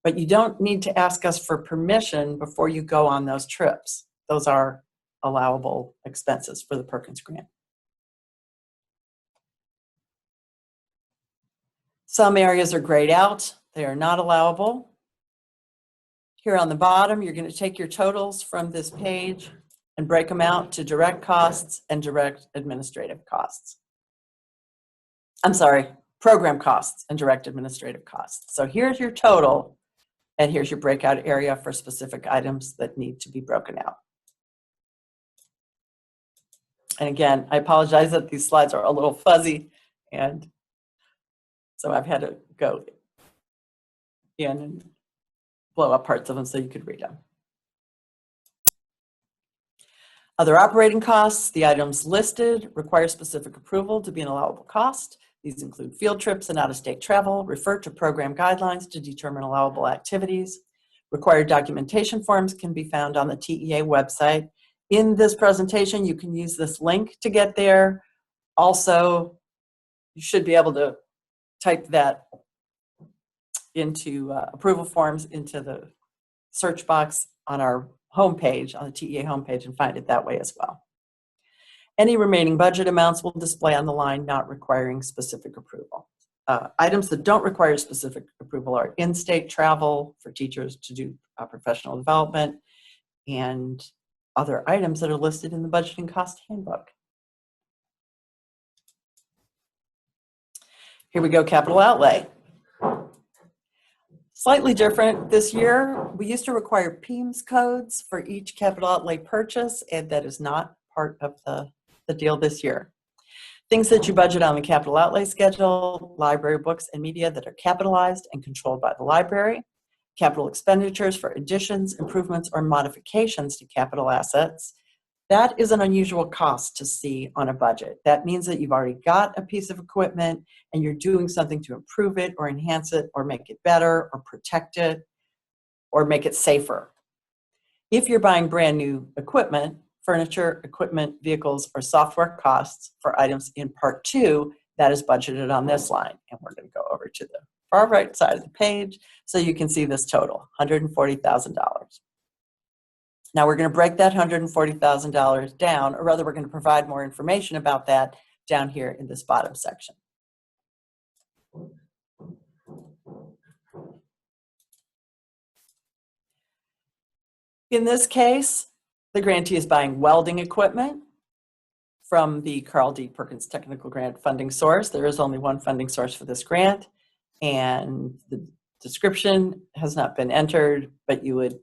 but you don't need to ask us for permission before you go on those trips. Those are allowable expenses for the Perkins grant. Some areas are grayed out. They are not allowable. Here on the bottom, you're going to take your totals from this page and break them out to direct costs and direct administrative costs. I'm sorry, program costs and direct administrative costs. So here's your total, and here's your breakout area for specific items that need to be broken out. And again, I apologize that these slides are a little fuzzy, and so I've had to go in and blow up parts of them so you could read them. Other operating costs, the items listed require specific approval to be an allowable cost. These include field trips and out-of-state travel. Refer to program guidelines to determine allowable activities. Required documentation forms can be found on the TEA website. In this presentation, you can use this link to get there. Also, you should be able to type that into approval forms into the search box on our homepage, on the TEA homepage, and find it that way as well. Any remaining budget amounts will display on the line not requiring specific approval. Items that don't require specific approval are in-state travel for teachers to do professional development and other items that are listed in the budgeting cost handbook. Here we go, capital outlay. Slightly different this year. We used to require PEMS codes for each capital outlay purchase, and that is not part of the deal this year. Things that you budget on the capital outlay schedule: library books and media that are capitalized and controlled by the library, capital expenditures for additions, improvements, or modifications to capital assets. That is an unusual cost to see on a budget. That means that you've already got a piece of equipment and you're doing something to improve it or enhance it or make it better or protect it or make it safer. If you're buying brand new equipment, furniture, equipment, vehicles, or software costs for items in part 2, that is budgeted on this line. And we're going to go over to the far right side of the page so you can see this total, $140,000. Now we're going to break that $140,000 down, or rather we're going to provide more information about that down here in this bottom section. In this case, the grantee is buying welding equipment from the Carl D. Perkins Technical Grant funding source. There is only one funding source for this grant, and the description has not been entered, but you would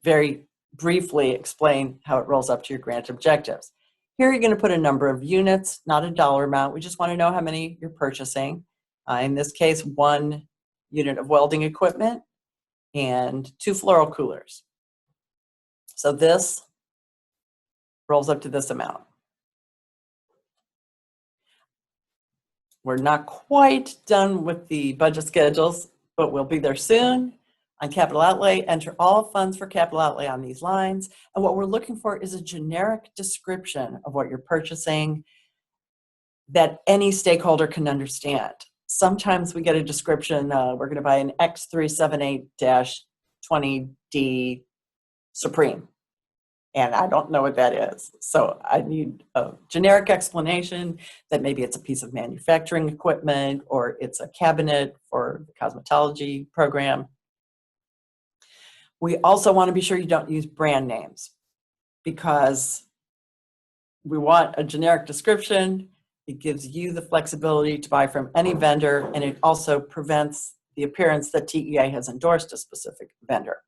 very briefly explain how it rolls up to your grant objectives. Here you're going to put a number of units, not a dollar amount. We just want to know how many you're purchasing. In this case, 1 unit of welding equipment and 2 floral coolers. So this rolls up to this amount. We're not quite done with the budget schedules, but we'll be there soon. On capital outlay, enter all funds for capital outlay on these lines. And what we're looking for is a generic description of what you're purchasing that any stakeholder can understand. sometimes we get a description, we're going to buy an X378-20D Supreme. And I don't know what that is. So I need a generic explanation that maybe it's a piece of manufacturing equipment or it's a cabinet for the cosmetology program. We also want to be sure you don't use brand names because we want a generic description. It gives you the flexibility to buy from any vendor, and it also prevents the appearance that TEA has endorsed a specific vendor.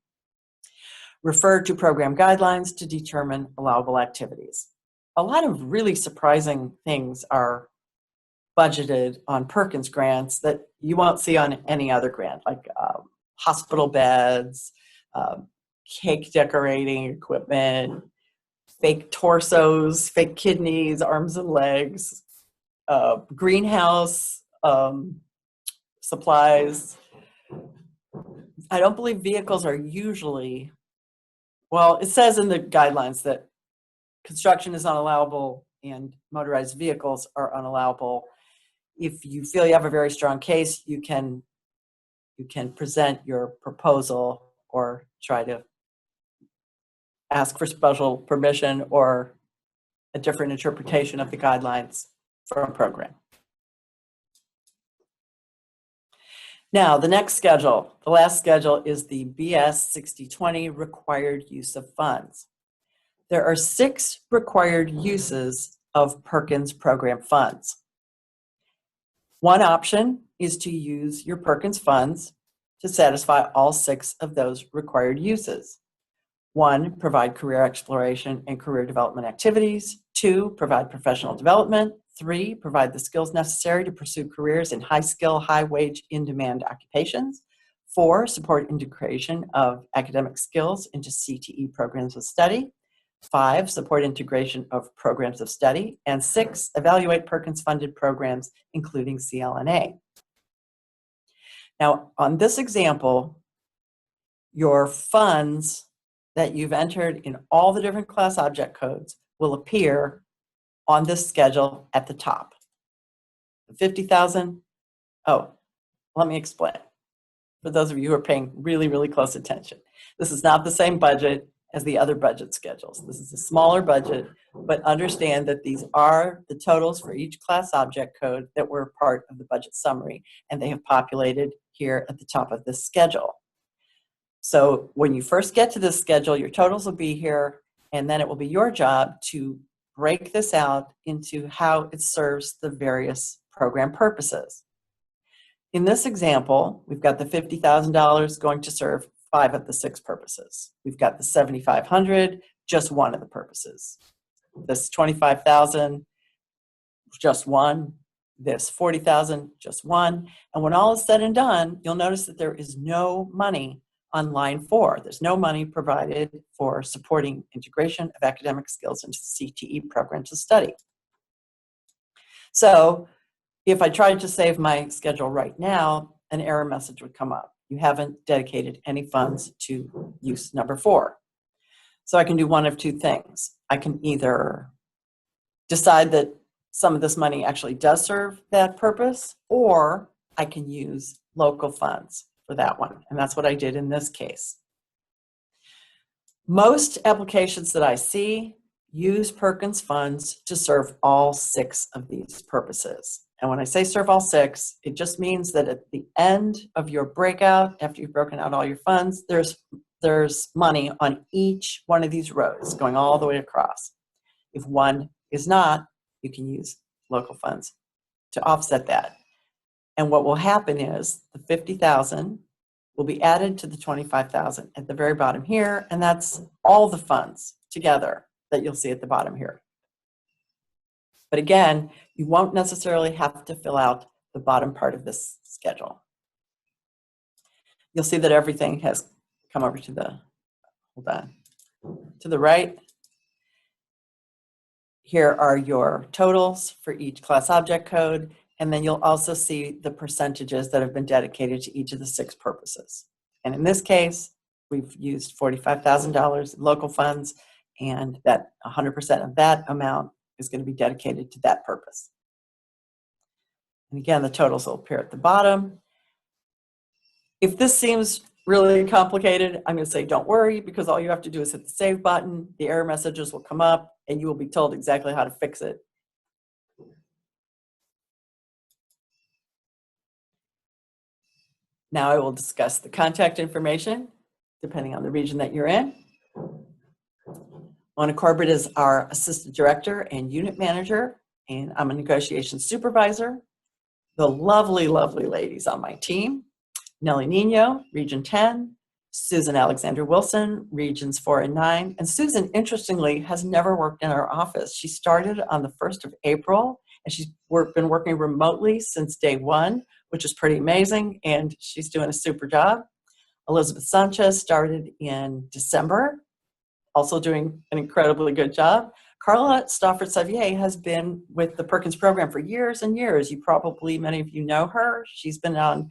Refer to program guidelines to determine allowable activities. A lot of really surprising things are budgeted on Perkins grants that you won't see on any other grant, like hospital beds, cake decorating equipment, fake torsos, fake kidneys, arms and legs, greenhouse supplies. I don't believe vehicles are usually, well, it says in the guidelines that construction is unallowable and motorized vehicles are unallowable. If you feel you have a very strong case, you can present your proposal or try to ask for special permission or a different interpretation of the guidelines for a program. Now, the next schedule, the last schedule, is the BS 6020 required use of funds. There are 6 required uses of Perkins program funds. One option is to use your Perkins funds to satisfy all 6 of those required uses. 1, provide career exploration and career development activities. 2, provide professional development. 3, provide the skills necessary to pursue careers in high-skill, high-wage, in-demand occupations. 4, support integration of academic skills into CTE programs of study. 5, support integration of programs of study. And 6, evaluate Perkins-funded programs, including CLNA. Now, on this example, your funds that you've entered in all the different class object codes will appear on this schedule at the top. 50,000, oh, let me explain. For those of you who are paying really, really close attention, this is not the same budget as the other budget schedules. This is a smaller budget, but understand that these are the totals for each class object code that were part of the budget summary, and they have populated here at the top of this schedule. So when you first get to this schedule, your totals will be here, and then it will be your job to break this out into how it serves the various program purposes. In this example, we've got the $50,000 going to serve 5 of the 6 purposes. We've got the $7,500, just 1 of the purposes. This $25,000, just 1. This $40,000, just 1. And when all is said and done, you'll notice that there is no money on line 4. There's no money provided for supporting integration of academic skills into CTE programs of study. So if I tried to save my schedule right now, an error message would come up. You haven't dedicated any funds to use number 4. So I can do one of 2 things. I can either decide that some of this money actually does serve that purpose, or I can use local funds for that one. And that's what I did in this case. Most applications that I see use Perkins funds to serve all 6 of these purposes. And when I say serve all 6, it just means that at the end of your breakout, after you've broken out all your funds, there's money on each one of these rows going all the way across. If one is not, you can use local funds to offset that. And what will happen is the 50,000 will be added to the 25,000 at the very bottom here, and that's all the funds together that you'll see at the bottom here. But again, you won't necessarily have to fill out the bottom part of this schedule. You'll see that everything has come over to the, hold on, to the right. Here are your totals for each class object code. And then you'll also see the percentages that have been dedicated to each of the 6 purposes. And in this case, we've used $45,000 in local funds, and that 100% of that amount is going to be dedicated to that purpose. And again, the totals will appear at the bottom. If this seems really complicated, I'm going to say don't worry, because all you have to do is hit the save button. The error messages will come up and you will be told exactly how to fix it. Now I will discuss the contact information, depending on the region that you're in. Mona Corbett is our assistant director and unit manager, and I'm a negotiations supervisor. The lovely, lovely ladies on my team: Nellie Nino, Region 10, Susan Alexander Wilson, Regions 4 and 9. And Susan, interestingly, has never worked in our office. She started on the 1st of April, and she's been working remotely since day one, which is pretty amazing, and she's doing a super job. Elizabeth Sanchez started in December, also doing an incredibly good job. Carla Stafford-Savier has been with the Perkins program for years and years. Many of you know her. She's been on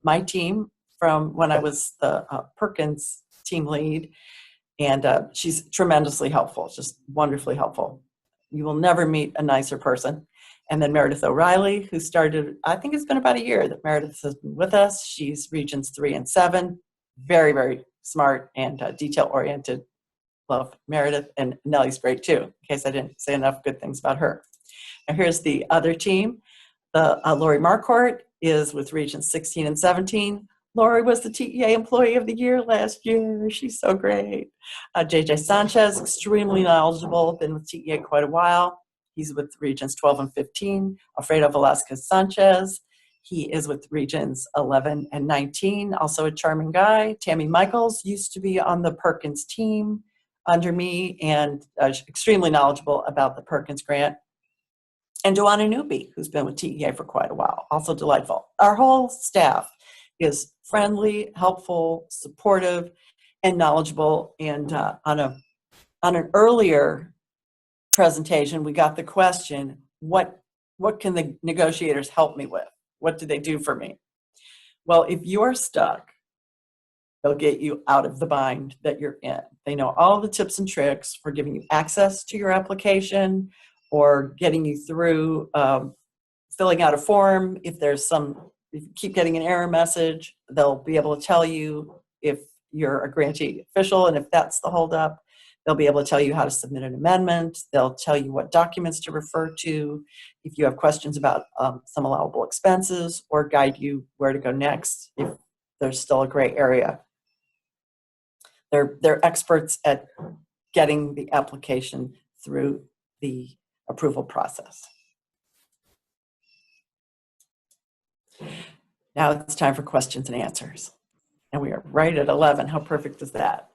my team from when I was the Perkins team lead, and she's tremendously helpful, just wonderfully helpful. You will never meet a nicer person. And then Meredith O'Reilly, who started, I think it's been about a year that Meredith has been with us. She's Regions 3 and 7, very, very smart and detail-oriented. Love Meredith, and Nellie's great too, in case I didn't say enough good things about her. Now here's the other team. Lori Marcourt is with Regions 16 and 17. Lori was the TEA Employee of the Year last year. She's so great. JJ Sanchez, extremely knowledgeable, been with TEA quite a while. He's with Regions 12 and 15. Alfredo Velasquez Sanchez, he is with Regions 11 and 19, also a charming guy. Tammy Michaels used to be on the Perkins team under me, and extremely knowledgeable about the Perkins grant. And Joanna Newby, who's been with TEA for quite a while, also delightful. Our whole staff is friendly, helpful, supportive, and knowledgeable. And on an earlier presentation, we got the question, what can the negotiators help me with? What do they do for me? Well, if you're stuck, they'll get you out of the bind that you're in. They know all the tips and tricks for giving you access to your application or getting you through filling out a form. If you keep getting an error message, they'll be able to tell you if you're a grantee official, and if that's the holdup, they'll be able to tell you how to submit an amendment. They'll tell you what documents to refer to if you have questions about some allowable expenses, or guide you where to go next if there's still a gray area. They're experts at getting the application through the approval process. Now it's time for questions and answers. And we are right at 11. How perfect is that?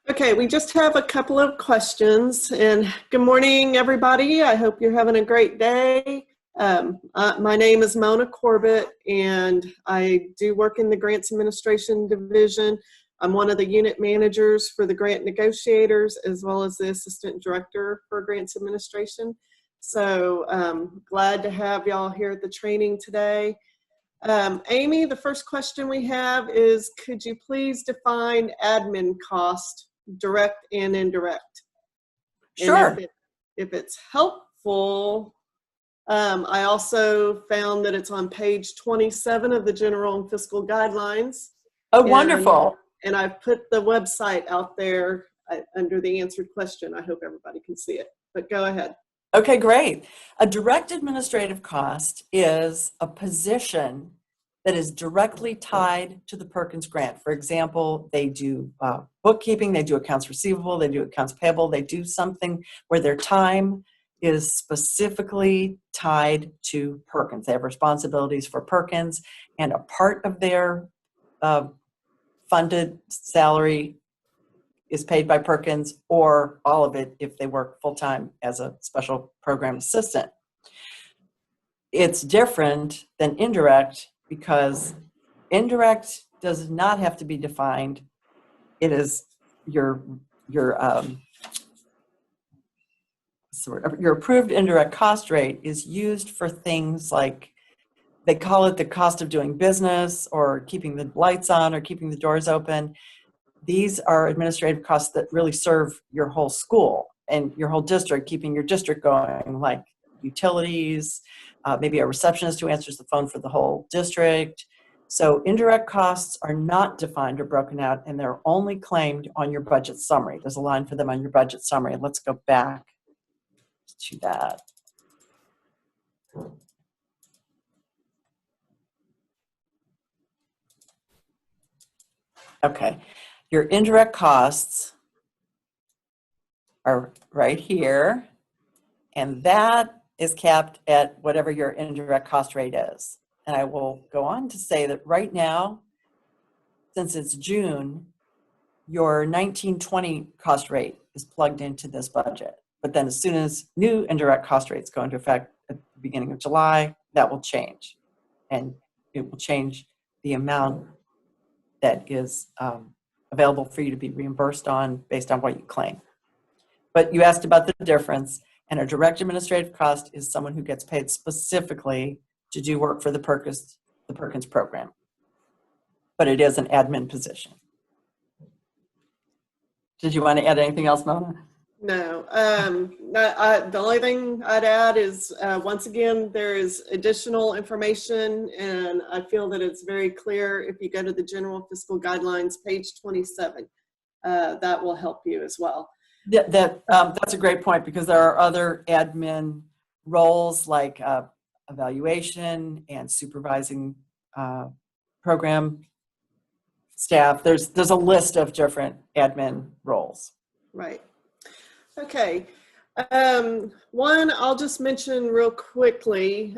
Okay, we just have a couple of questions. And good morning, everybody. I hope you're having a great day. My name is Mona Corbett, and I do work in the Grants Administration Division. I'm one of the unit managers for the grant negotiators, as well as the assistant director for Grants Administration. So glad to have y'all here at the training today. Amy, the first question we have is, could you please define admin cost, direct and indirect? Sure. And if it's helpful, I also found that it's on page 27 of the General and Fiscal Guidelines. Oh, wonderful. And I've put the website out there under the answered question. I hope everybody can see it, but go ahead. Okay, great. A direct administrative cost is a position that is directly tied to the Perkins grant. For example, they do bookkeeping, they do accounts receivable, they do accounts payable, they do something where their time is specifically tied to Perkins. They have responsibilities for Perkins, and a part of their funded salary is paid by Perkins, or all of it if they work full-time as a special program assistant. It's different than indirect, because indirect does not have to be defined. It is your approved indirect cost rate is used for things like, they call it the cost of doing business, or keeping the lights on, or keeping the doors open. These are administrative costs that really serve your whole school and your whole district, keeping your district going, like utilities, maybe a receptionist who answers the phone for the whole district. So indirect costs are not defined or broken out, and they're only claimed on your budget summary. There's a line for them on your budget summary. Let's go back to that. Okay, your indirect costs are right here, and that is capped at whatever your indirect cost rate is. And I will go on to say that right now, since it's June, your 1920 cost rate is plugged into this budget. But then as soon as new indirect cost rates go into effect at the beginning of July, that will change. And it will change the amount that is available for you to be reimbursed on based on what you claim. But you asked about the difference, and a direct administrative cost is someone who gets paid specifically to do work for the Perkins program. But it is an admin position. Did you want to add anything else, Mona? No. The only thing I'd add is, once again, there is additional information, and I feel that it's very clear if you go to the General Fiscal Guidelines, page 27. That will help you as well. That's a great point, because there are other admin roles like evaluation and supervising program staff. There's a list of different admin roles. Right. Okay. One, I'll just mention real quickly,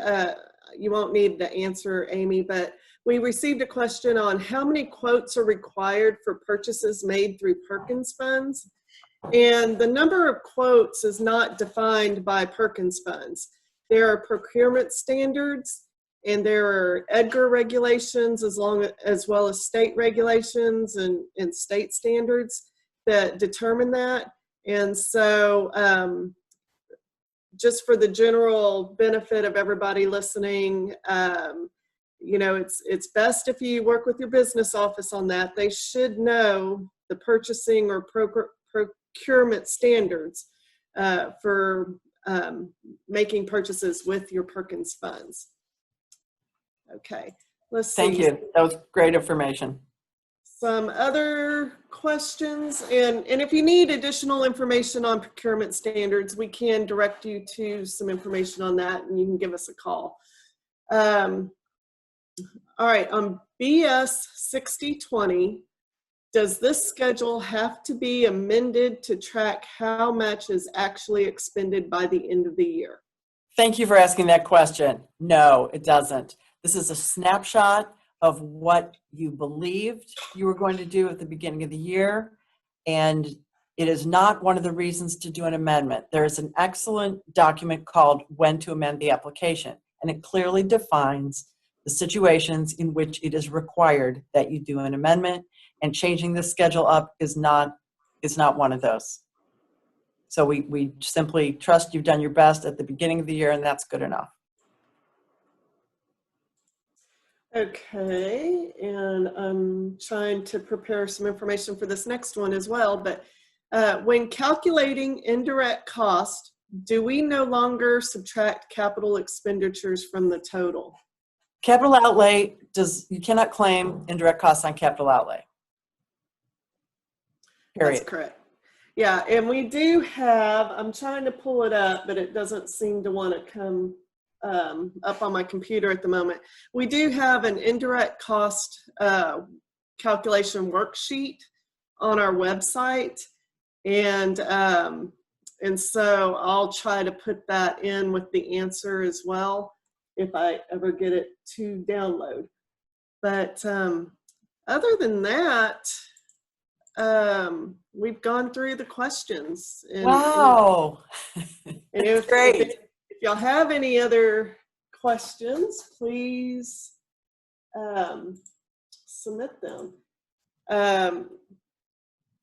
you won't need to answer, Amy, but we received a question on how many quotes are required for purchases made through Perkins funds. And the number of quotes is not defined by Perkins funds. There are procurement standards, and there are EDGAR regulations as well as state regulations and state standards that determine that. And so just for the general benefit of everybody listening, you know, it's best if you work with your business office on that. They should know the purchasing or procurement standards for making purchases with your Perkins funds. Okay, let's see. Thank you. That was great information. Some other questions, and if you need additional information on procurement standards, we can direct you to some information on that, and you can give us a call. All right, on BS 6020, does this schedule have to be amended to track how much is actually expended by the end of the year? Thank you for asking that question. No, it doesn't. This is a snapshot of what you believed you were going to do at the beginning of the year, and it is not one of the reasons to do an amendment. There is an excellent document called When to Amend the Application, and it clearly defines the situations in which it is required that you do an amendment, and changing the schedule up is not one of those. So we simply trust you've done your best at the beginning of the year, and that's good enough. Okay, and I'm trying to prepare some information for this next one as well, but when calculating indirect cost, do we no longer subtract capital expenditures from the total? Capital outlay, you cannot claim indirect costs on capital outlay. Period. That's correct. Yeah, and we do have, I'm trying to pull it up, but it doesn't seem to want to come up on my computer at the moment. We do have an indirect cost calculation worksheet on our website, and so I'll try to put that in with the answer as well if I ever get it to download. But other than that, we've gone through the questions. And, wow. and if, great. If y'all have any other questions, please submit them.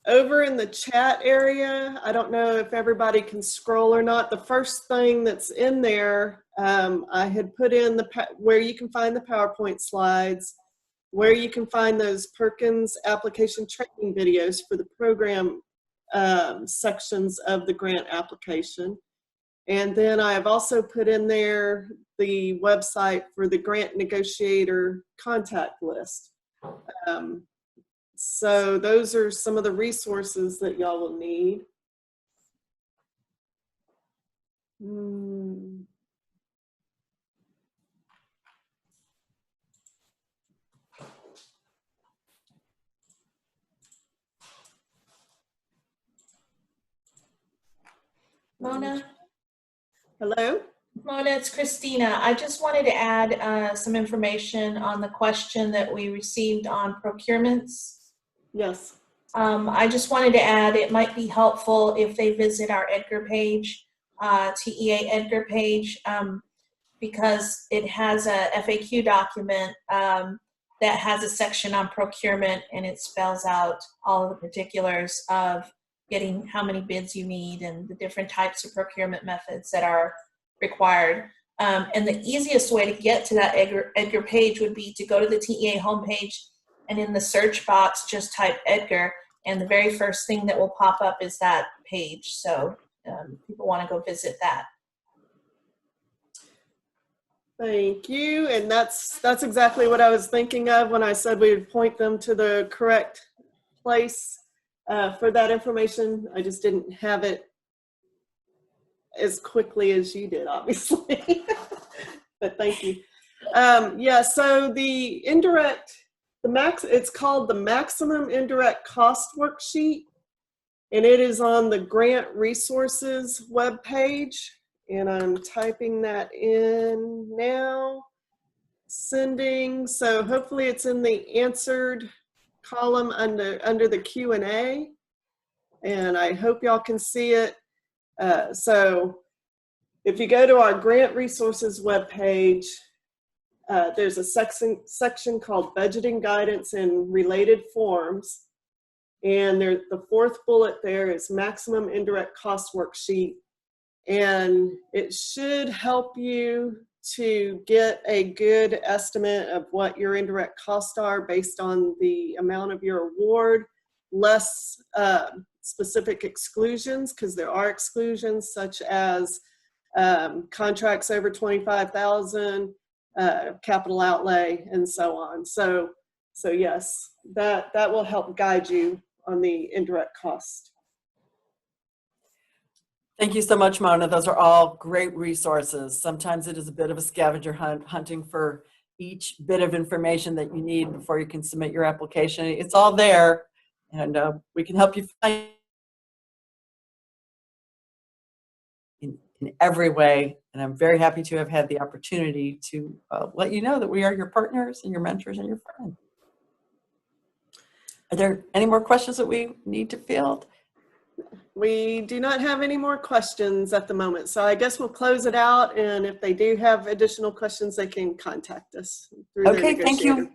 Over in the chat area, I don't know if everybody can scroll or not. The first thing that's in there, I had put in where you can find the PowerPoint slides, where you can find those Perkins application training videos for the program sections of the grant application. And then I have also put in there the website for the grant negotiator contact list. So those are some of the resources that y'all will need. Mona? Hello? Mona, it's Christina. I just wanted to add some information on the question that we received on procurements. Yes. I just wanted to add it might be helpful if they visit our Edgar page, TEA Edgar page, because it has a FAQ document that has a section on procurement, and it spells out all of the particulars of getting how many bids you need and the different types of procurement methods that are required. And the easiest way to get to that Edgar page would be to go to the TEA homepage, and in the search box, just type Edgar, and the very first thing that will pop up is that page. So people want to go visit that. Thank you. And that's exactly what I was thinking of when I said we would point them to the correct place for that information. I just didn't have it as quickly as you did, obviously. But thank you. Yeah, so the indirect, it's called the Maximum Indirect Cost Worksheet, and it is on the Grant Resources webpage. And I'm typing that in now, sending. So hopefully it's in the answered column under the Q&A. And I hope y'all can see it. So if you go to our Grant Resources webpage, there's a section called Budgeting Guidance and Related Forms. And the fourth bullet there is Maximum Indirect Cost Worksheet. And it should help you to get a good estimate of what your indirect costs are based on the amount of your award, less specific exclusions, because there are exclusions such as contracts over $25,000, capital outlay, and so on. So yes, that will help guide you on the indirect cost. Thank you so much, Mona. Those are all great resources. Sometimes it is a bit of a scavenger hunt, hunting for each bit of information that you need before you can submit your application. It's all there, and we can help you find in every way. And I'm very happy to have had the opportunity to let you know that we are your partners and your mentors and your friends. Are there any more questions that we need to field? We do not have any more questions at the moment, so I guess we'll close it out, and if they do have additional questions, they can contact us. Okay, thank you.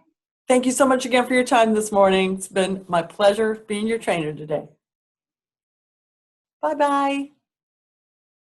Thank you so much again for your time this morning. It's been my pleasure being your trainer today. Bye-bye.